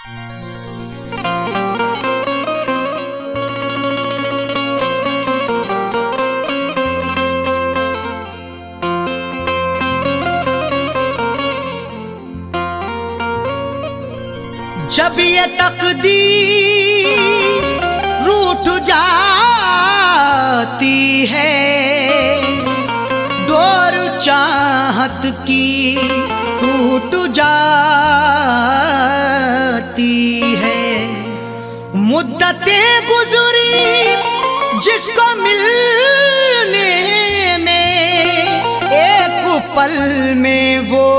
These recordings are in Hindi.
जब ये तकदीर रूठ जाती है, डोर चाहत की टूट जाती है। मुद्दतें गुजरी जिसको मिलने में, एक पल में वो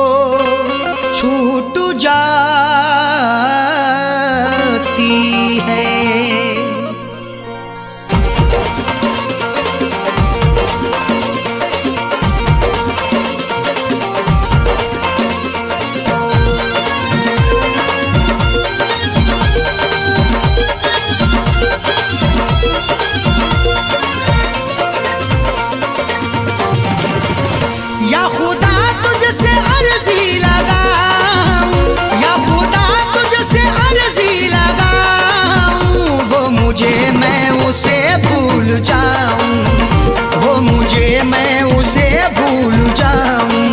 छूट जाती है। या खुदा तुझसे अर्जी लगाऊं, या खुदा तुझसे अर्जी लगाऊं, वो मुझे मैं उसे भूल जाऊं, वो मुझे मैं उसे भूल जाऊं।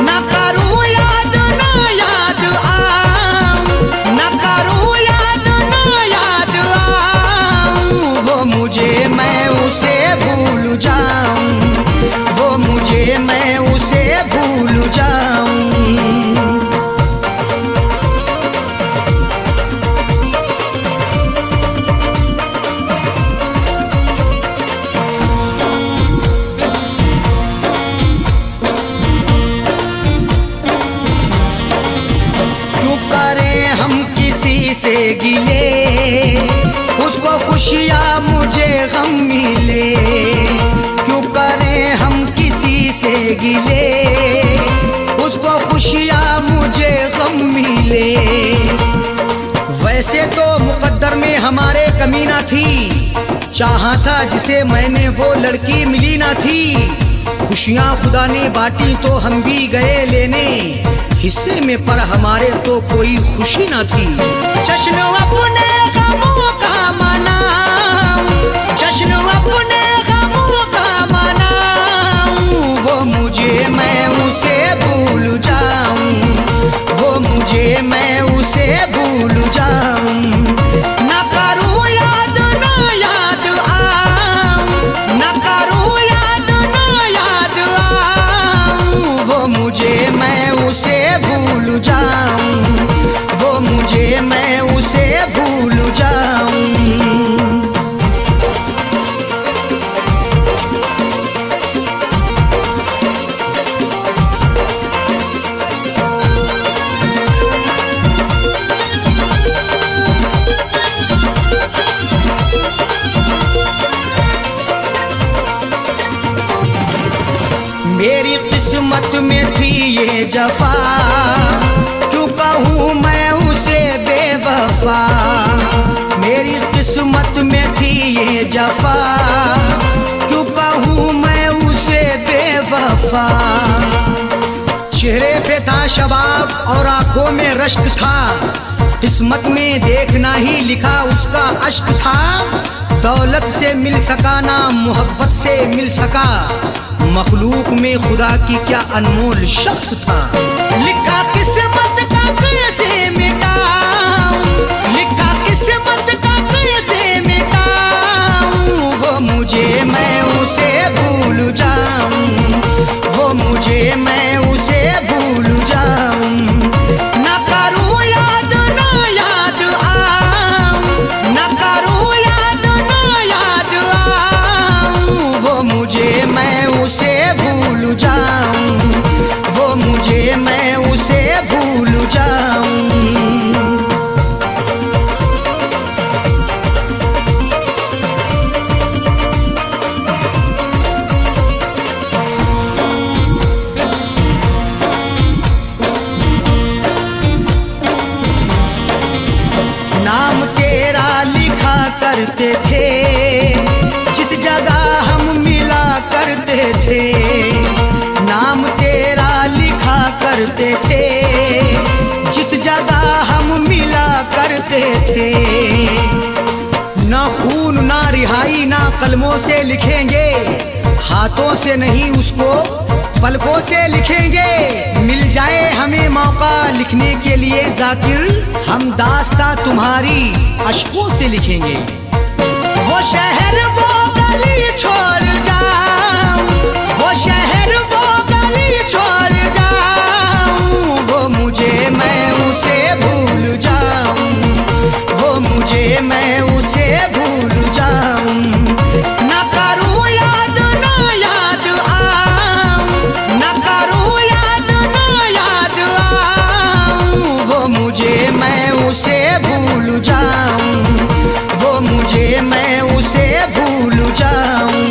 न करूं याद ना याद आऊं, न करूं याद ना याद आऊं, वो मुझे मैं उसे भूल जाऊं, वो मुझे मैं उसे भूल जाऊं। क्यों करें हम किसी से गिले, उसको खुशियाँ मुझे गम मिले। क्यों करें हम किसी से गिले, उसको खुशियाँ मुझे गम मिले। वैसे तो मुकद्दर में हमारे कमी ना थी, चाहा था जिसे मैंने वो लड़की मिली ना थी। खुशियाँ खुदा ने बांटी तो हम भी गए लेने, हिस्से में पर हमारे तो कोई खुशी ना थी। जश्न अपने गमों का मनाऊं, जश्न अपने गमों का मनाऊं, वो मुझे मैं उसे भूल जाऊं, वो मुझे मैं उसे भूल जाऊं। न करूं याद ना याद आऊं, न करूं याद ना याद आऊं, वो मुझे मैं उसे भूल जाऊं, वो मुझे मैं उसे भूल जाऊं। मेरी किस्मत में थी ये जफा, क्यों कहूँ मैं उसे बेवफा। मेरी किस्मत में थी ये जफा, क्यों कहूँ मैं उसे बेवफा। चेहरे पे था शबाब और आंखों में रश्क था, किस्मत में देखना ही लिखा उसका अश्क था। दौलत से मिल सका ना मोहब्बत से मिल सका, मखलूक में खुदा की क्या अनमोल शख्स था। लिखा किस्मत का कैसे मिटाऊं, लिखा किस्मत का कैसे मिटाऊं, वो मुझे मैं उसे भूल जाऊं, वो मुझे मैं उसे भूल जाऊं। न करूं याद ना याद आऊं, न करूं याद ना याद आऊं, वो मुझे मैं उसे भूल जाऊं, वो मुझे मैं उसे भूल जाऊं। नाम तेरा लिखा करते थे, जिस जगह हम मिला करते थे। नाम तेरा लिखा करते थे, जिस जगह हम मिला कलमों से लिखेंगे, हाथों से नहीं उसको पलकों से लिखेंगे। मिल जाए हमें मौका लिखने के लिए जाकिर, हम दास्तां तुम्हारी अश्कों से लिखेंगे। वो शहर वो गली छोड़ जाऊं, वो शहर वो गली छोड़ जाऊं, वो मुझे मैं उसे भूल जाऊं, वो मुझे मैं उसे भूल जाऊं। न करूं याद ना याद आऊं, न करूं याद ना याद आऊं, वो मुझे मैं उसे भूल जाऊं, वो मुझे मैं उसे भूल जाऊं।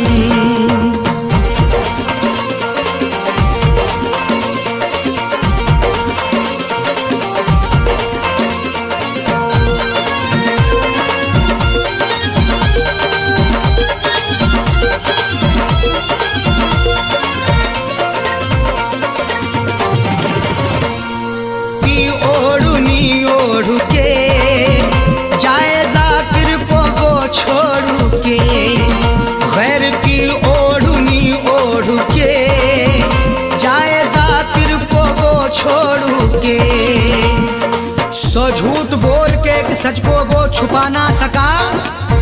झूठ बोल के सच को वो छुपा ना सका,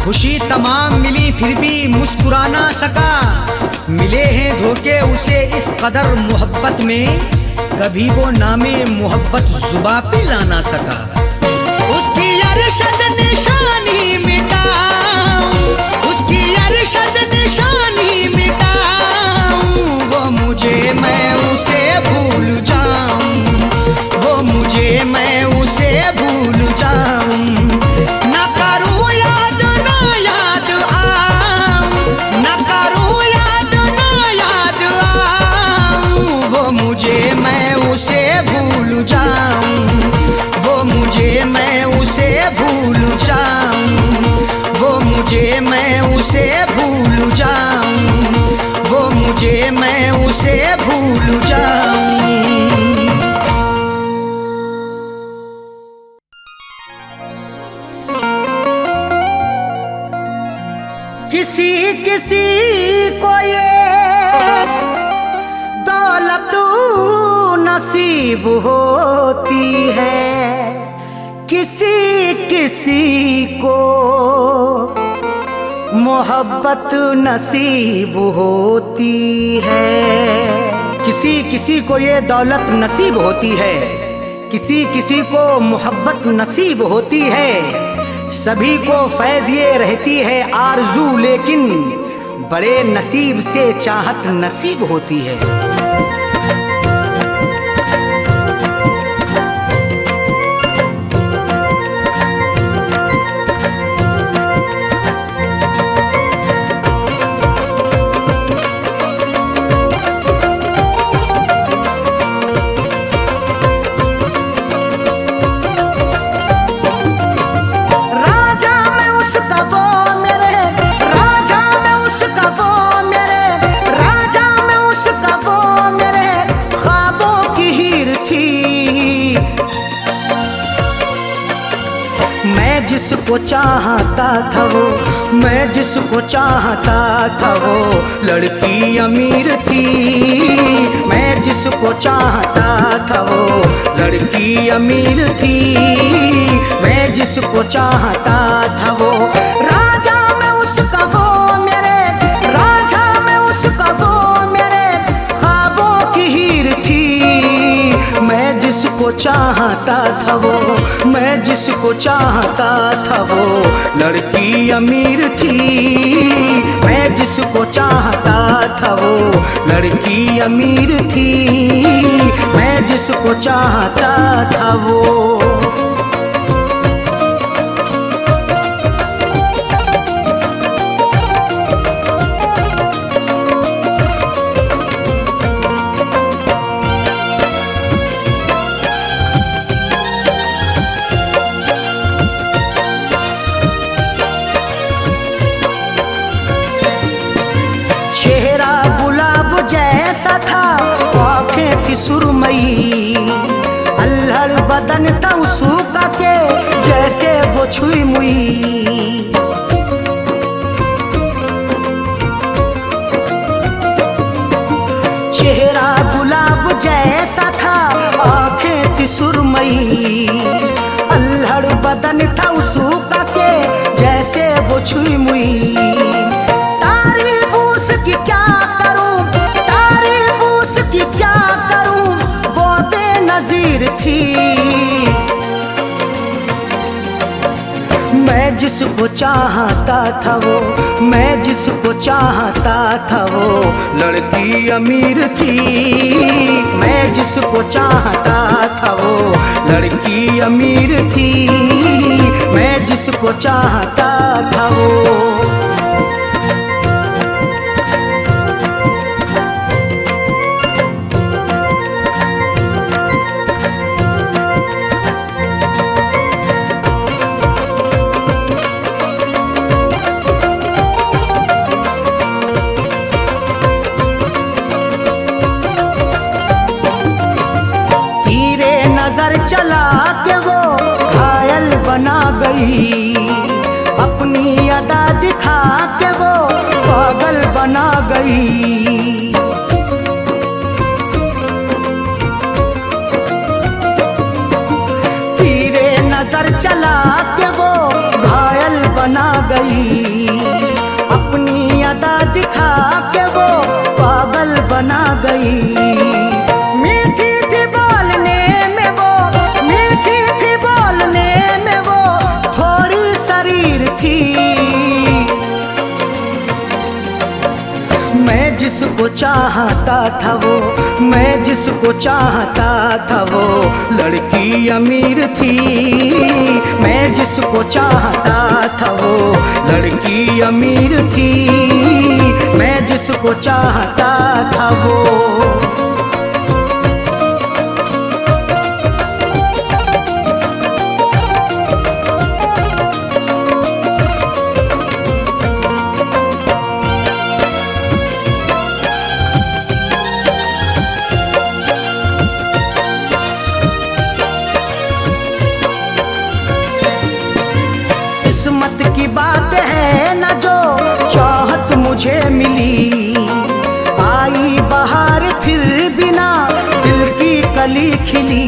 खुशी तमाम मिली फिर भी मुस्कुरा ना सका। मिले हैं धोखे उसे इस कदर मोहब्बत में, कभी वो नामे मोहब्बत जुबां पे ला ना सका। उसकी अरशद निशानी मिटाऊं, उसकी अरशद निशानी मिटाऊं, वो मुझे मैं उसे भूल जाऊं, वो मुझे मैं उसे भूल जाऊं। न करूं याद ना याद आऊं, न करूं याद ना याद आऊं, वो मुझे मैं उसे भूल जाऊं, वो मुझे मैं उसे भूल जाऊं, वो मुझे मैं उसे भूल जाऊं, वो मुझे मैं उसे भूल जाऊं। किसी किसी को ये दौलत नसीब होती है, किसी किसी को मोहब्बत नसीब होती है। किसी किसी को ये दौलत नसीब होती है, किसी किसी को मोहब्बत नसीब होती है। सभी को फैज़ ये रहती है आरज़ू, लेकिन बड़े नसीब से चाहत नसीब होती है। जिसको चाहता था वो, मैं जिसको चाहता था वो लड़की अमीर थी। मैं जिसको चाहता था वो लड़की अमीर थी। मैं जिसको चाहता था वो राजा में उसका वो मेरे, राजा में उसका वो मेरे ख्वाबों की हीर थी। मैं जिसको चाहता था वो, मैं जिसको चाहता था वो लड़की अमीर थी। मैं जिसको चाहता था वो लड़की अमीर थी। मैं जिसको चाहता था वो। जैसा था आँखें थी सुरमई, अल्हड़ बदन था उसका के जैसे वो छुई मुई। बदन था उसका के जैसे वो छुई मुई। तारीफ उसकी क्या करूं, तारीफ उसकी क्या करूं, वो बेनज़ीर थी। मैं जिसको चाहता था वो, मैं जिसको चाहता था वो लड़की अमीर थी। मैं जिसको चाहता था वो लड़की अमीर थी। मैं जिसको चाहता था वो। नजर चला के वो घायल बना गई, अपनी अदा दिखा के वो पागल बना गई। तीरे नजर चला के वो घायल बना गई, अपनी अदा दिखा के वो पागल बना गई। मीठी थी बोलने में वो, मीठी थी बोलने में वो, थोड़ी शरीर थी। मैं जिसको चाहता था वो, मैं जिसको चाहता था वो लड़की अमीर थी। मैं जिसको चाहता था वो लड़की अमीर थी। मैं जिसको चाहता था वो। किस्मत की बात है न जो चाहत मुझे मिली। आई बहार फिर बिना दिल की कली खिली।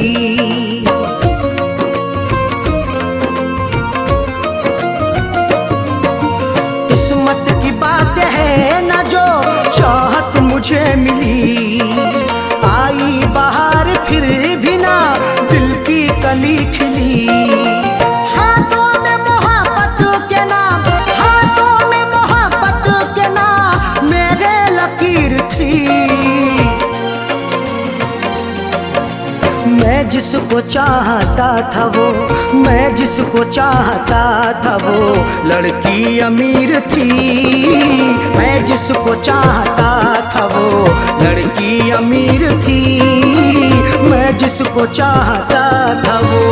किस्मत की बात है न जो चाहत मुझे मिली। आई बहार फिर बिना दिल की कली खिली। मैं जिसको चाहता था वो, मैं जिसको चाहता था वो लड़की अमीर थी। मैं जिसको चाहता था वो लड़की अमीर थी। मैं जिसको चाहता था वो।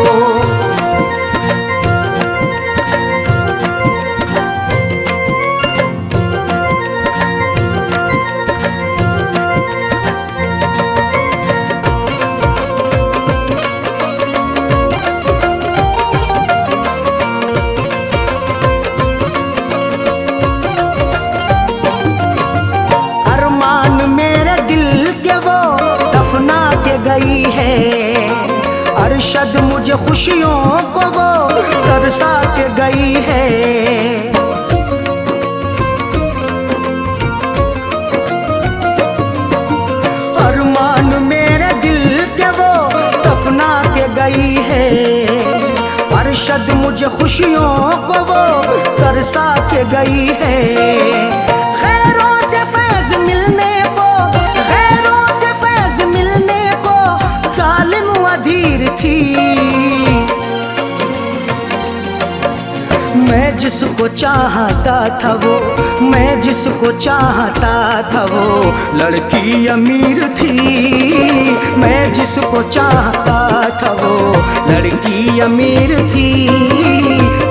गई है अरशद मुझे खुशियों को वो तरसा के गई है। अरमान मेरे दिल के वो दफना के गई है। अरशद मुझे खुशियों को वो तरसा के गई है। खैरों से फैज मिलने को, खैरों से फैज मिलने को जालिम अधीर थी। मैं जिसको चाहता था वो, मैं जिसको चाहता था वो लड़की अमीर थी। मैं जिसको चाहता था वो लड़की अमीर थी।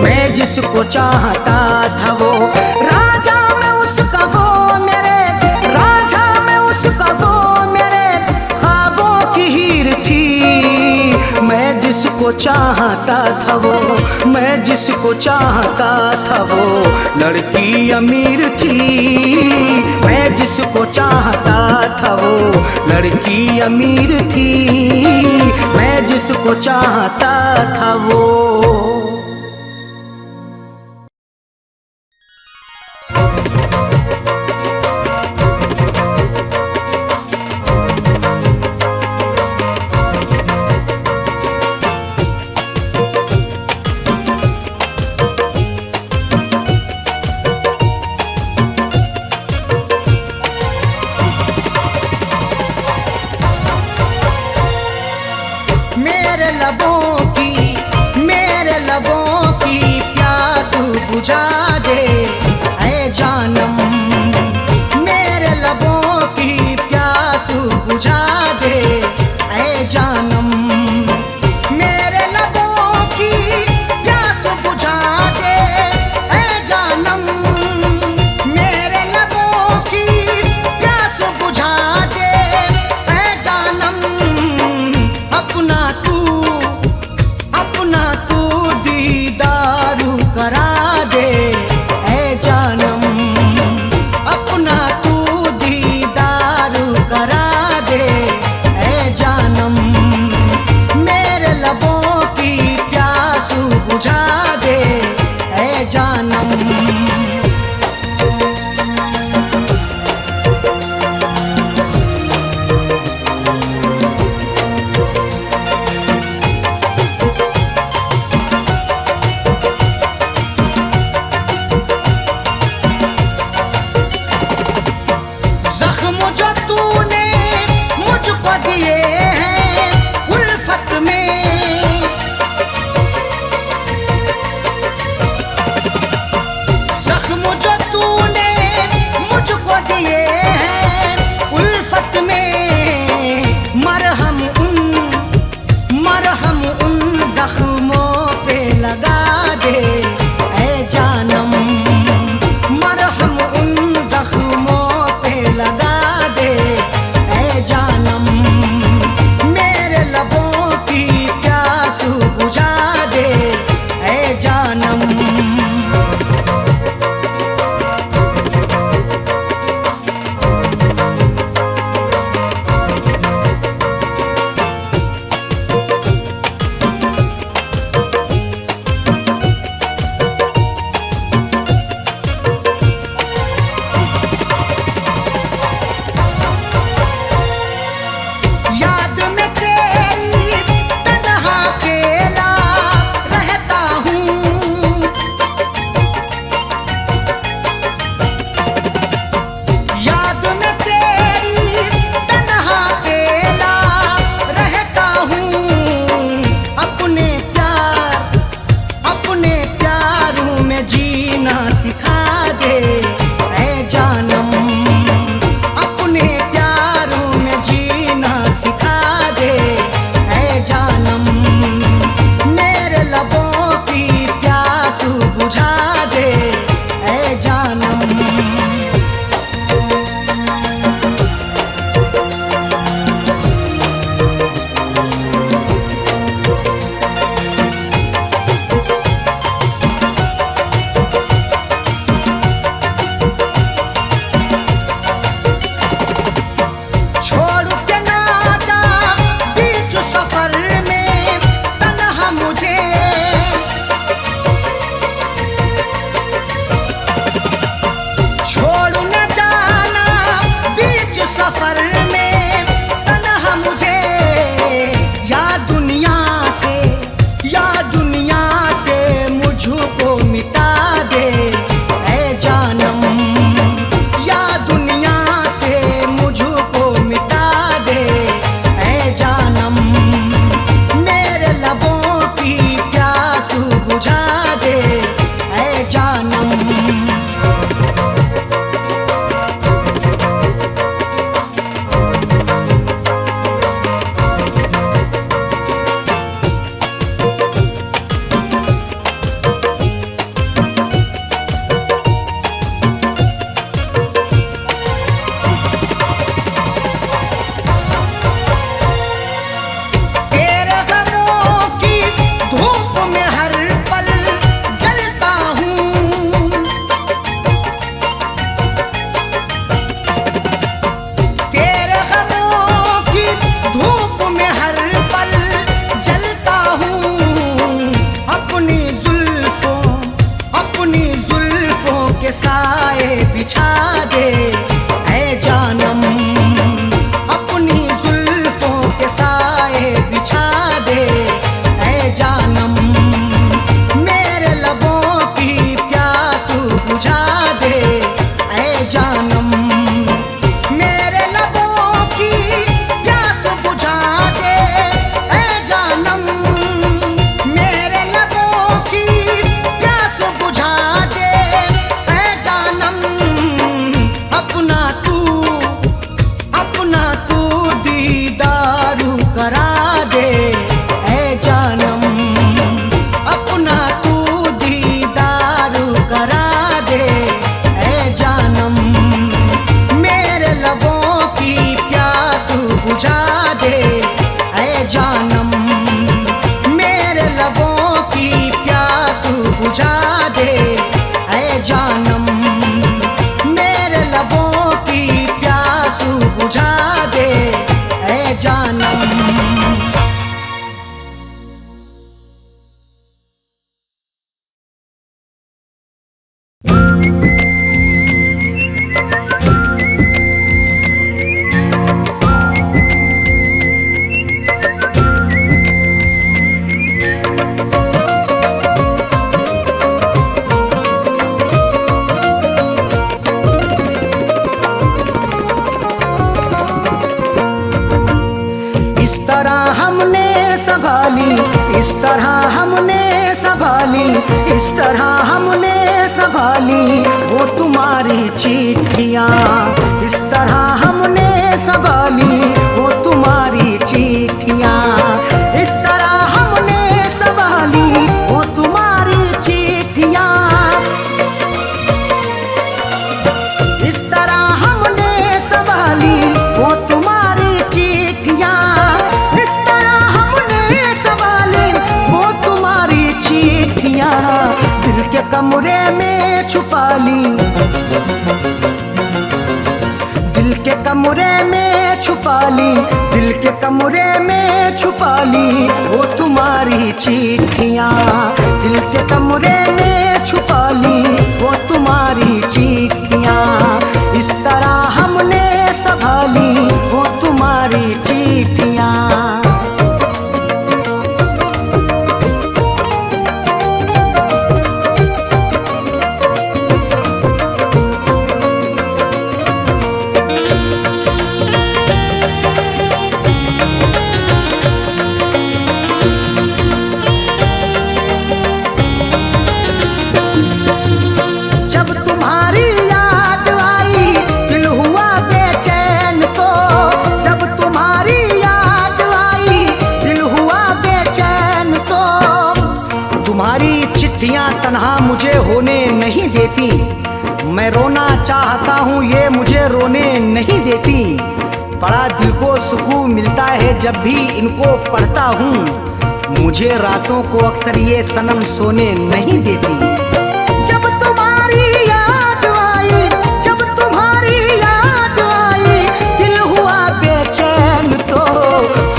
मैं जिसको चाहता था वो राजा में उसका वो मेरे, राजा में उसका वो मेरे ख्वाबों की हीर थी। मैं जिसको चाहता था वो, मैं जिसको चाहता था वो लड़की अमीर थी। मैं जिसको चाहता था वो लड़की अमीर थी। मैं जिसको चाहता था वो। बुझा दे ऐ जानम, मेरे लबों की प्यास बुझा दे ऐ जानम, मेरे लबों की प्यास बुझा दे ऐ जानम, मेरे लबों की प्यास बुझा दे ऐ जानम, अपना तू दीदारू करा दे ऐ जानम, अपना तू दीदारू करा दे ऐ जानम, मेरे लबों की प्यास बुझा दे ऐ जानम। जख्म जो तूने मुझको दिए हैं उल्फत में, जख्म जो तूने मुझको दिए हैं उल्फत में, मरहम उन जख्मों पे लगा दे ऐ जानम, मरहम उन जख्मों पे लगा दे ऐ जानम, मेरे लबों की प्यास बुझा दे ऐ जानम। याद में तेरी तन्हा अकेला रहता हूँ, याद में तेरी तन्हा अकेला रहता हूँ, अपने प्यारों में जीना सिखा दे ऐ जानम, अपने प्यारों में जीना सिखा दे ऐ जानम, मेरे लबों की प्यास बुझा दे ऐ जानम। छोड़ के ना जा बीच सफर में तन्हा मुझे, छोड़ न जाना बीच सफर में तन्हा मुझे, या दुनिया से मुझको मिटा दे ऐ जानम, या दुनिया से मुझको मिटा दे ऐ जानम, मेरे लबों की प्यास बुझा दे ऐ जानम। तेरे गमों की धूप में हर पल बुझा दे ऐ जानम, मेरे लबों की प्यास बुझा दे ऐ जानम। इस तरह हमने संभाली, इस तरह हमने संभाली वो तुम्हारी चिट्ठियाँ, इस तरह हमने संभाली वो तुम्हारी चिट्ठियाँ, इस तरह हमने संभाली वो तुम्हारी चिट्ठियाँ, इस तरह हमने संभाली वो तुम्हारी चिट्ठियाँ, इस तरह हमने संभाली वो तुम्हारी चिट्ठियाँ, दिल के कमरे में छुपा ली, दिल के कमरे में छुपा ली, दिल के कमरे में छुपा ली वो तुम्हारी चिट्ठियाँ, दिल के कमरे में छुपा ली वो तुम्हारी चिट्ठियाँ, इस तरह हमने संभाली वो तुम्हारी चिट्ठियाँ। चिट्ठियाँ तन्हा मुझे होने नहीं देती, मैं रोना चाहता हूँ ये मुझे रोने नहीं देती, बड़ा दिल को सुकून मिलता है जब भी इनको पढ़ता हूँ, मुझे रातों को अक्सर ये सनम सोने नहीं देती। जब तुम्हारी याद आई, जब तुम्हारी याद आई, दिल हुआ बेचैन तो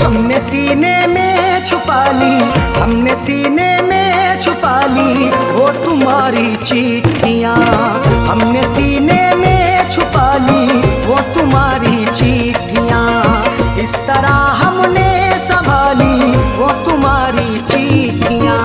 हमने सीने में छुपा ली, हमने सीने में छुपा ली वो तुम्हारी चिट्ठियाँ, हमने सीने में छुपा ली वो तुम्हारी चिट्ठियाँ, इस तरह हमने संभाली वो तुम्हारी चिट्ठियाँ।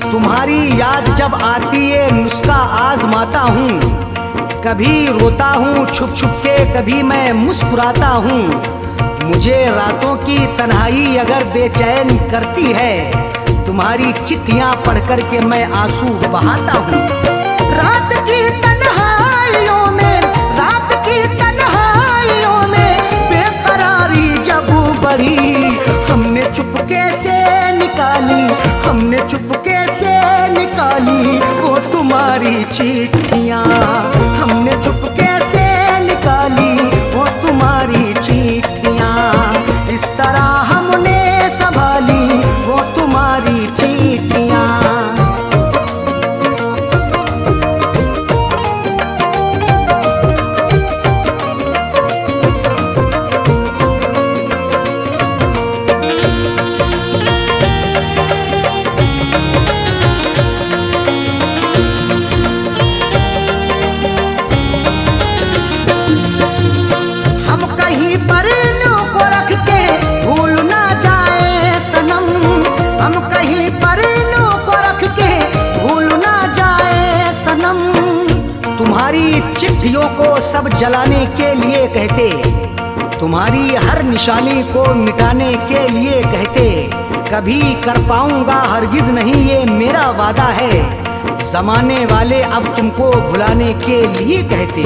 तुम्हारी याद जब आती है नुस्खा आजमाता हूँ, कभी रोता हूँ छुप छुप के, कभी मैं मुस्कुराता हूँ, मुझे रातों की तन्हाई अगर बेचैन करती है, तुम्हारी चिट्ठियाँ पढ़ कर के मैं आंसू बहाता हूँ। रात की तन्हाइयों में, रात की तन्हाइयों में बेकरारी जब बढ़ी, हमने चुपके से निकाली, हमने चुपके से निकाली वो तुम्हारी चिट्ठियाँ, हमने चुपके से निकाली वो तुम्हारी चिट्ठियाँ, इस तरह हमने संभाली वो तुम्हारी चिट्ठियाँ। तुम्हारी चिट्ठियों को सब जलाने के लिए कहते, तुम्हारी हर निशानी को मिटाने के लिए कहते, कभी कर पाऊंगा हरगिज नहीं ये मेरा वादा है। जमाने वाले अब तुमको भुलाने के लिए कहते।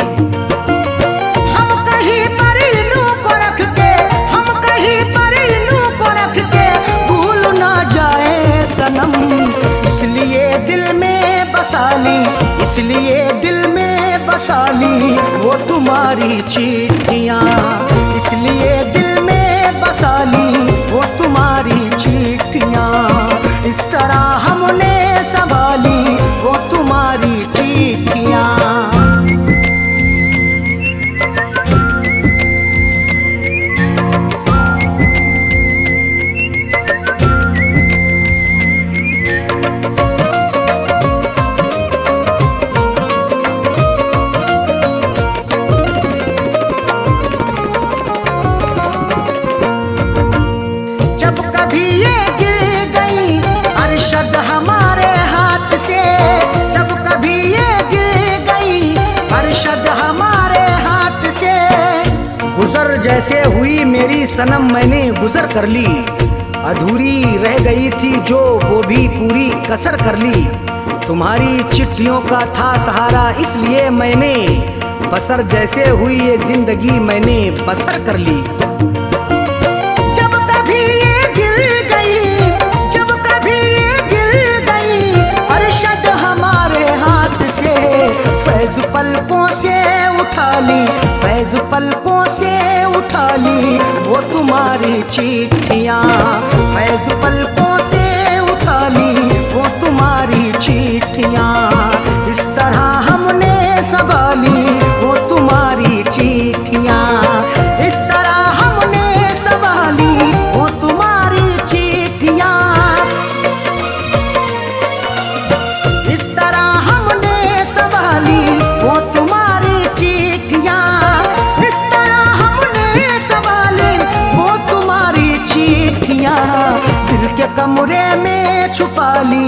हम कहीं पर इल्लू को रख के, हम कहीं पर इल्लू को रख के भूल ना जाए सनम, इसलिए दिल में बसा ली, इसलिए दिल में बसा ली वो तुम्हारी चिट्ठियाँ, इसलिए दिल में बसा ली वो तुम्हारी चिट्ठियाँ। इस तरह हमने संभाली वो तुम्हारी चिट्ठियाँ। जब कभी ये गिर गई अरशद हमारे हाथ से, जब कभी ये गिर गई अरशद हमारे हाथ से, गुजर जैसे हुई मेरी सनम मैंने गुजर कर ली, अधूरी रह गई थी जो वो भी पूरी कसर कर ली। तुम्हारी चिट्ठियों का था सहारा इसलिए मैंने, बसर जैसे हुई ये जिंदगी मैंने बसर कर ली। जब कभी ये गिर गई, जब कभी ये गिर गई अरशद हमारे हाथ से, फैज पलकों से उठा ली, फैज पलकों से उठा ली वो तुम्हारी चिट्ठियाँ, फैज पलकों से उठा ली वो तुम्हारी चिट्ठियाँ। इस तरह हमने संभाली वो तुम्हारी चिट्ठियाँ, इस तरह हमने संभाली वो तुम्हारी चिट्ठियाँ, इस तरह हमने संभाली वो तुम्हारी चिट्ठियाँ, इस तरह हमने संभाली वो तुम्हारी चिट्ठियाँ। दिल के कमरे में छुपा ली,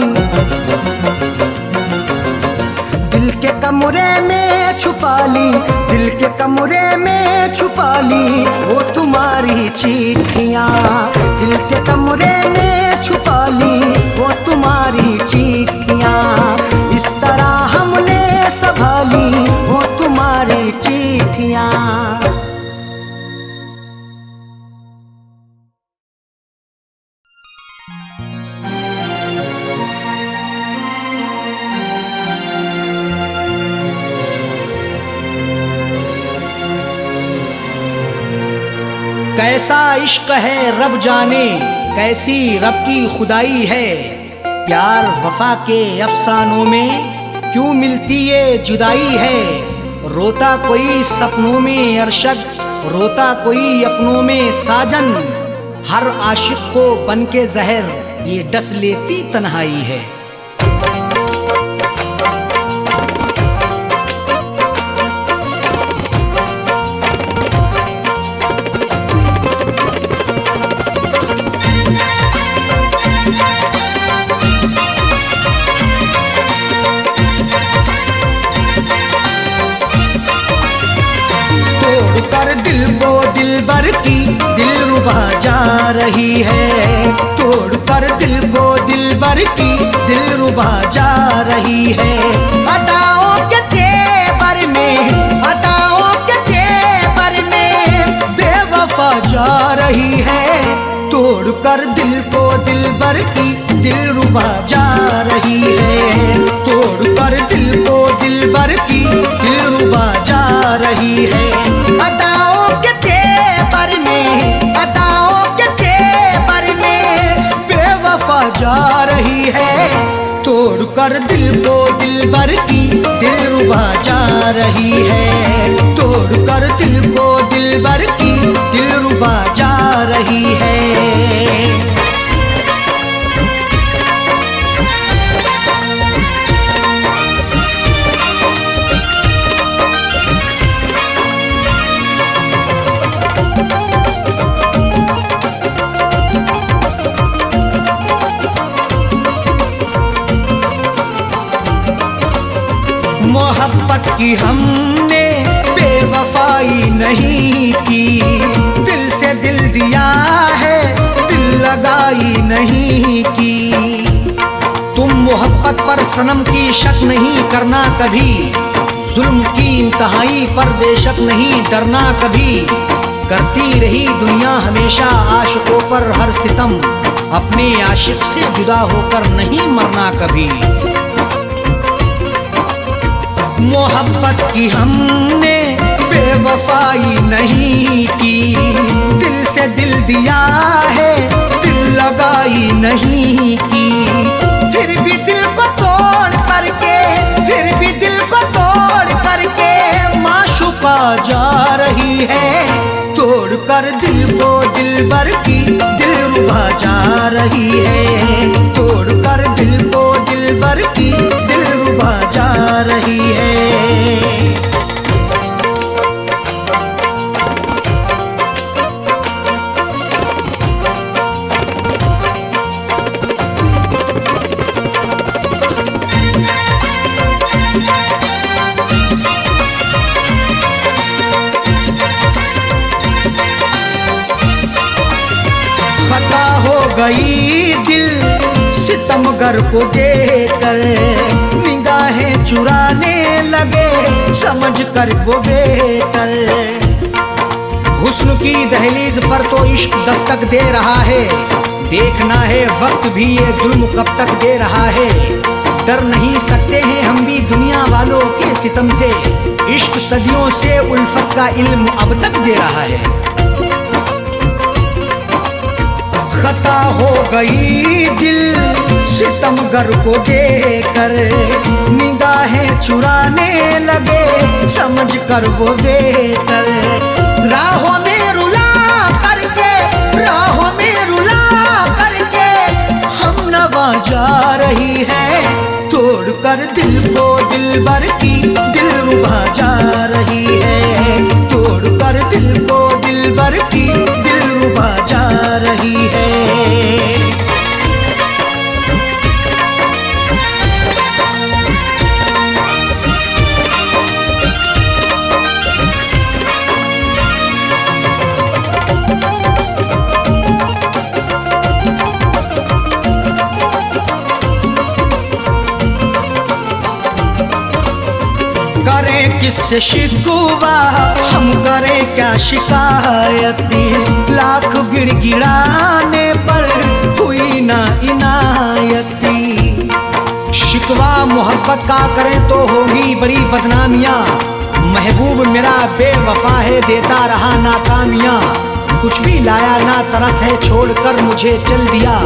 दिल के कमरे में छुपा ली, दिल के कमरे में छुपा ली वो तुम्हारी चिट्ठियाँ, दिल के कमरे में छुपा ली वो तुम्हारी चिट्ठियाँ। इस तरह हमने संभाली वो तुम्हारी चिट्ठियाँ। कैसा इश्क है रब जाने, कैसी रब की खुदाई है, प्यार वफा के अफसानों में क्यों मिलती ये जुदाई है। रोता कोई सपनों में अरशद, रोता कोई अपनों में साजन, हर आशिक को बन के जहर ये डस लेती तन्हाई है। कर दिल को दिलबर की दिलरुबा जा रही है, तोड़ कर दिल को दिलबर की दिलरुबा जा रही है। अदाओं के तेवर में, अदाओं के तेवर में बेवफा जा रही है, तोड़ कर दिल को दिलबर की दिलरुबा जा रही है, तोड़ कर दिल को दिलबर की दिलरुबा जा रही है। अदाओं के तेवर में, अदाओं के तेवर में बेवफा जा रही है, तोड़ कर दिल को दिलबर की दिलरुबा जा रही है, तोड़ कर दिल को दिलबर की दिलरुबा जा रही है। मोहब्बत की हमने बेवफाई नहीं की, से दिल दिया है, दिल लगाई नहीं की। तुम मोहब्बत पर सनम की शक नहीं करना कभी, जुल्म की इंतहाई पर बेशक नहीं डरना कभी। करती रही दुनिया हमेशा आशिकों पर हर सितम, अपने आशिक से जुदा होकर नहीं मरना कभी। मोहब्बत की हमने बेवफाई नहीं की, दिल से दिल दिया है, दिल लगाई नहीं की। फिर भी दिल को तोड़ करके, फिर भी दिल को तोड़ करके माशूका जा रही है। तोड़ कर दिल को दिलबर की दिलरुबा जा रही है। तोड़ कर दिल को दिलबर की दिलरुबा जा रही है। खता हो गई दिल सितमगर को देखकर, निगाहें चुराने लगे समझ कर वो बेहतर। हुस्न की दहलीज पर तो इश्क दस्तक दे रहा है, देखना है वक्त भी ये जुल्म कब तक दे रहा है। डर नहीं सकते हैं हम भी दुनिया वालों के सितम से, इश्क सदियों से उल्फत का इल्म अब तक दे रहा है। खता हो गई दिल सितमगर को देखकर, निगाहें चुराने लगे समझ कर वो बेहतर। राहों में रुला करके, राहों में रुला करके हम नवा जा रही है। तोड़ कर दिल को दिलबर की दिलरुबा जा रही है। तोड़ कर दिल को दिलबर की दिलरुबा जा रही है। करें किससे शिकवा हम करें क्या शिकायती, लाख गिड़गिड़ाने पर हुई ना इनायती। शिकवा मोहब्बत का करें तो होगी बड़ी बदनामियाँ, महबूब मेरा बेवफा है देता रहा नाकामियाँ। कुछ भी लाया ना तरस है छोड़कर मुझे चल दिया,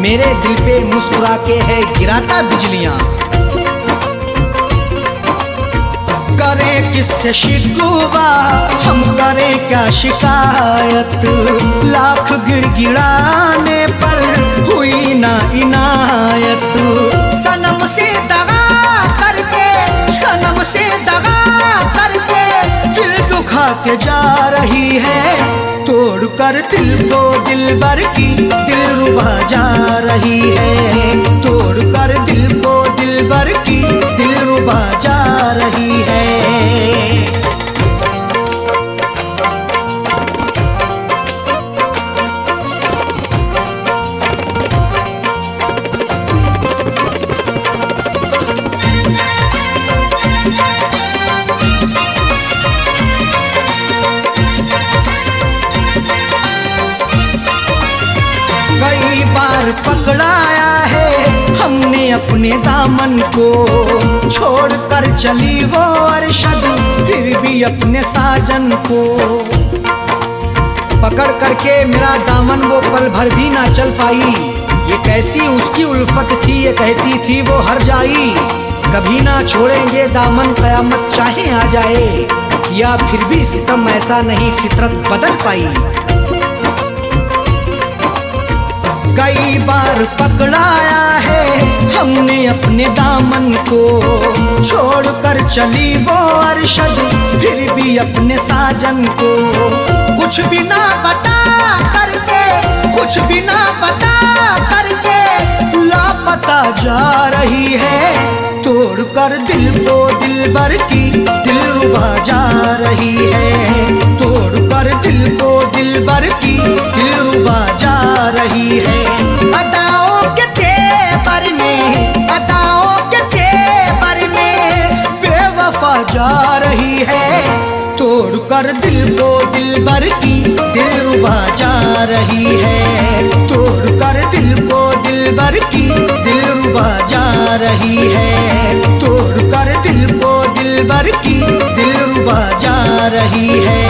मेरे दिल पे मुस्कुरा के है गिराता बिजलियाँ। करें किससे शिकवा हम करें क्या शिकायत, लाख गिड़गिड़ाने पर हुई ना इनायत। सनम से दगा करके, सनम से दगा करके दिल दुखा के जा रही है। तोड़ कर दिल को दिलबर की दिलरुबा जा रही है। तोड़ कर दिल को दिलबर की दिलरुबा जा रही है। कई बार पकड़ाया है हमने अपने दामन को, छोड़ कर चली वो अरशद फिर भी अपने साजन को। पकड़ करके मेरा दामन वो पल भर भी ना चल पाई, ये कैसी उसकी उल्फत थी ये कहती थी वो हर जाई। कभी ना छोड़ेंगे दामन कयामत चाहे आ जाए, या फिर भी सितम ऐसा नहीं फितरत बदल पाई। कई बार पकड़ाया है हमने अपने दामन को, छोड़ कर चली वो अरशद फिर भी अपने साजन को। कुछ भी ना बता करके, कुछ भी ना बता करके लापता जा रही है। तोड़ कर दिल को दिलबर की दिलरुबा जा रही है। तोड़ कर दिल को दिलबर की रही है। अदाओं के तेवर में, अदाओं के तेवर में बेवफा जा रही है। तोड़ कर दिल को दिलबर की दिलरुबा जा रही है। तोड़ कर दिल को दिलबर की दिलरुबा जा रही है। तोड़ कर दिल को दिलबर की दिलरुबा जा रही है।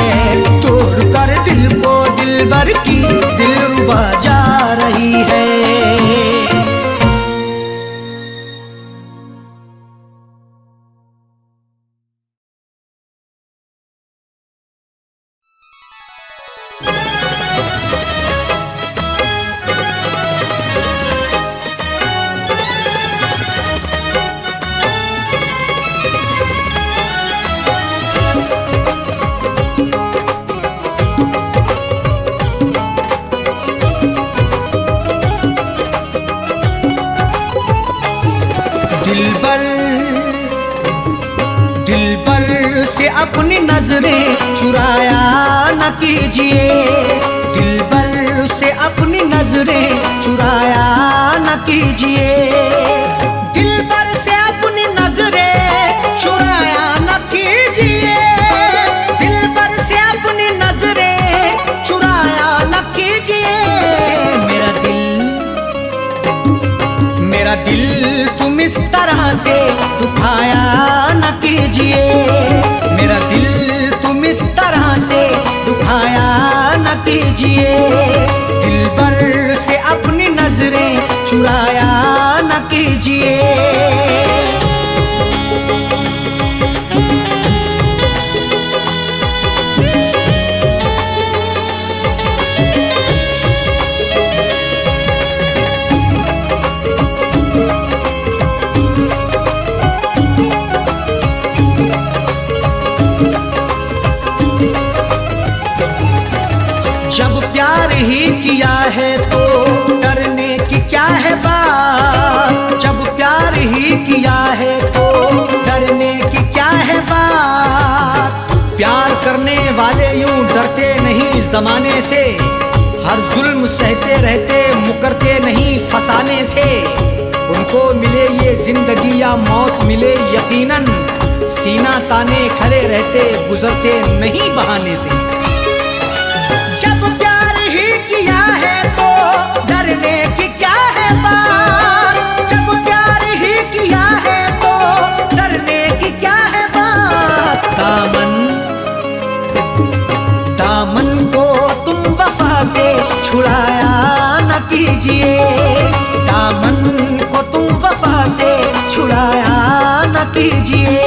तोड़ कर दिल को दिलबर की दिलरुबा जा रही है। दिलबर, दिलबर से अपनी नजरें चुराया न कीजिए। दिलबर से अपनी नजरें चुराया न कीजिए। दिलबर से अपनी नजरें चुराया न कीजिए। दिलबर से अपनी नजरें चुराया न कीजिए। मेरा दिल तुम इस तरह से दुखाया न कीजिए। मेरा दिल तुम इस तरह से दुखाया न कीजिए। दिलबर से अपनी नजरें चुराया न कीजिए। जब प्यार ही किया है तो डरने की क्या है बात। जब प्यार ही किया है तो डरने की क्या है बात। प्यार करने वाले यूं डरते नहीं जमाने से। हर जुल्म सहते रहते मुकरते नहीं फसाने से। उनको मिले ये जिंदगी या मौत मिले यकीनन, सीना ताने खड़े रहते गुजरते नहीं बहाने से। जब प्यार ही किया है तो डरने की क्या है बात। जब प्यार ही किया है तो डरने की क्या है बात। दामन, दामन को तुम वफा से छुड़ाया न कीजिए। दामन को तुम वफा से छुड़ाया न कीजिए।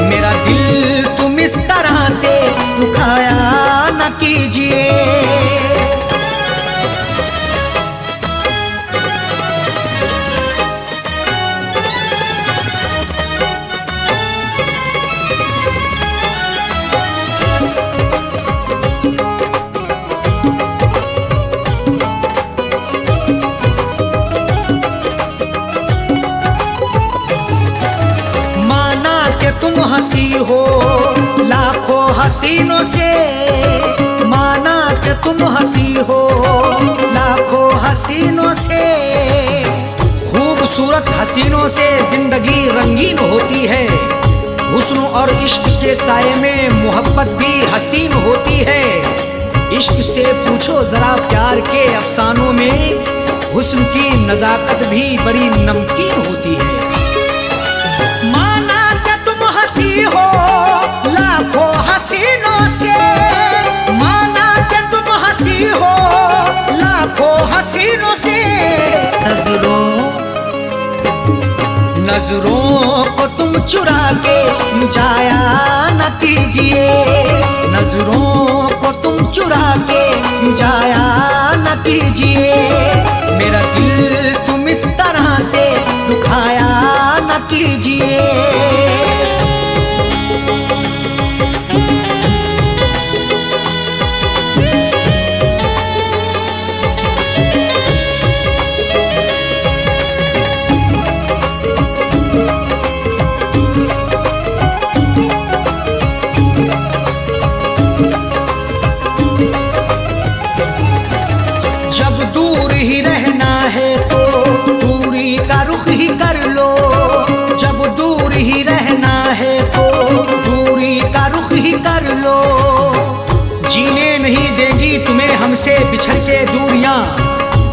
मेरा दिल तुम इस तरह से दुखाया न कीजिए। माना कि तुम हंसी हो लाखों हसीनों से। माना कि तुम हंसी हो लाखों हसीनों से। खूबसूरत हसीनों से जिंदगी रंगीन होती है। हुस्न और इश्क के साये में मोहब्बत भी हसीन होती है। इश्क से पूछो जरा प्यार के अफसानों में, हुस्न की नजाकत भी बड़ी नमकीन होती है। माना कि तुम हंसी हो लाखों हसीनों से। माना कि तुम हंसी हो लाखों हसीनों से। नजरों को तुम चुरा के जाया न कीजिए। नजरों को तुम चुरा के जाया न कीजिए। मेरा दिल तुम इस तरह से दुखाया न कीजिए।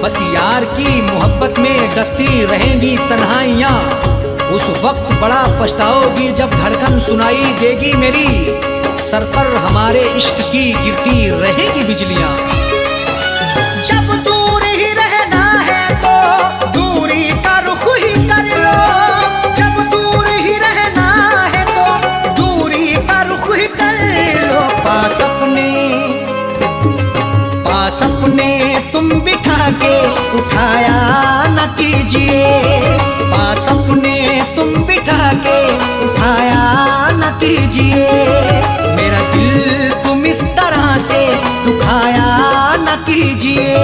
बस यार की मोहब्बत में डसती रहेंगी तन्हाइयाँ। उस वक्त बड़ा पछताओगी जब धड़कन सुनाई देगी मेरी, सर पर हमारे इश्क की गिरती रहेगी बिजलियाँ। जब दूर ही रहना है तो दूरी का रुख ही कर लो, जब दूर ही रहना है तो दूरी का रुख ही कर लो। पास अपने तुम बिठा के उठाया न कीजिए, पास अपने तुम बिठा के उठाया न कीजिए। मेरा दिल तुम इस तरह से दुखाया न कीजिए।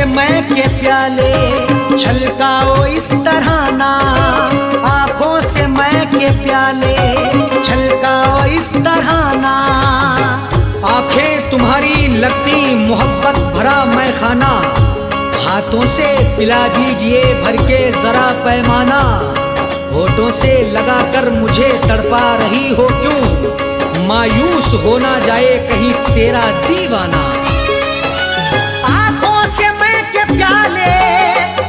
मैं के प्याले छलकाओ इस तरह ना, आँखों से मैं के प्याले छलकाओ इस तरह ना। आंखें तुम्हारी लगती मोहब्बत भरा मैं खाना, हाथों से पिला दीजिए भर के जरा पैमाना। होठों से लगाकर मुझे तड़पा रही हो क्यों, मायूस हो ना जाए कहीं तेरा दीवाना। प्याले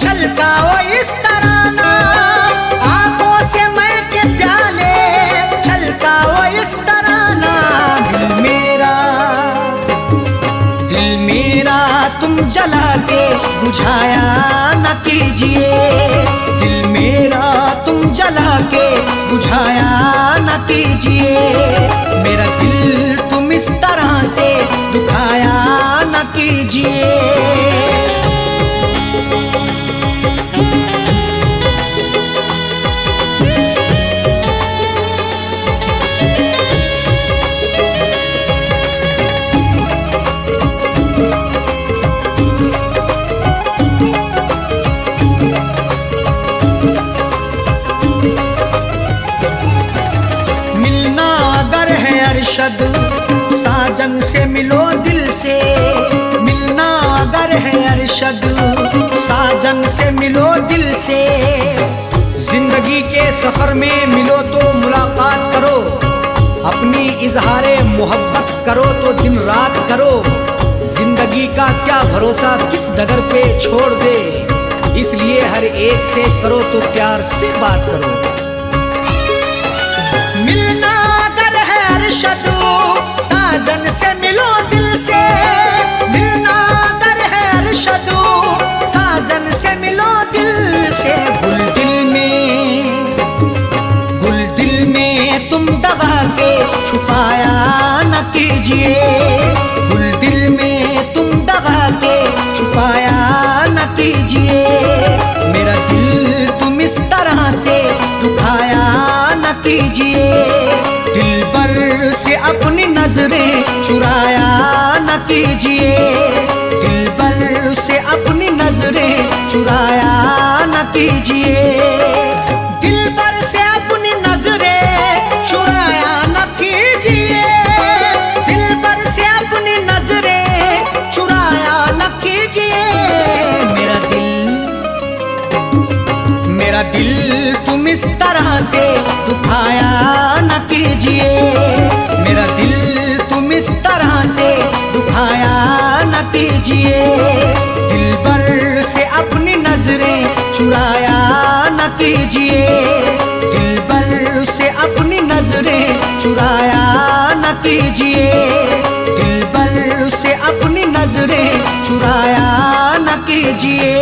छलकाओ इस तरह ना, आँखों से मैं के प्याले छलकाओ इस तरह ना। दिल मेरा तुम जला के बुझाया न कीजिए, दिल मेरा तुम जला के बुझाया न कीजिए। मेरा दिल तुम इस तरह से दुखाया न कीजिए। अरशद साजन से मिलो दिल से, मिलना अगर है अरशद साजन से मिलो दिल से। जिंदगी के सफर में मिलो तो मुलाकात करो, अपनी इजहारे मोहब्बत करो तो दिन रात करो। जिंदगी का क्या भरोसा किस डगर पे छोड़ दे, इसलिए हर एक से करो तो प्यार से बात करो। मिलना अगर है अरशद साजन से मिलो दिल से, मिलना अगर है अरशद साजन से मिलो दिल से। गुल दिल में तुम दबा के छुपाया न कीजिए, गुल दिल में तुम दबा के छुपाया न कीजिए। मेरा दिल तुम इस तरह से दुखाया न कीजिए। दिल पर से अपनी नजरें चुराया न कीजिए, दिल पर से अपनी नजरें चुराया न कीजिए। दिल पर से अपनी नजरें चुराया न कीजिए, दिल पर से अपनी नजरें चुराया न कीजिए। मेरा दिल तुम इस तरह से दुखाया न कीजिए, मेरा दिल तुम इस तरह से दुखाया न कीजिए। दिल पर से अपनी नजरें चुराया न कीजिए, दिल पर से अपनी नजरें चुराया न कीजिए। दिल पर से अपनी नजरें चुराया न कीजिए।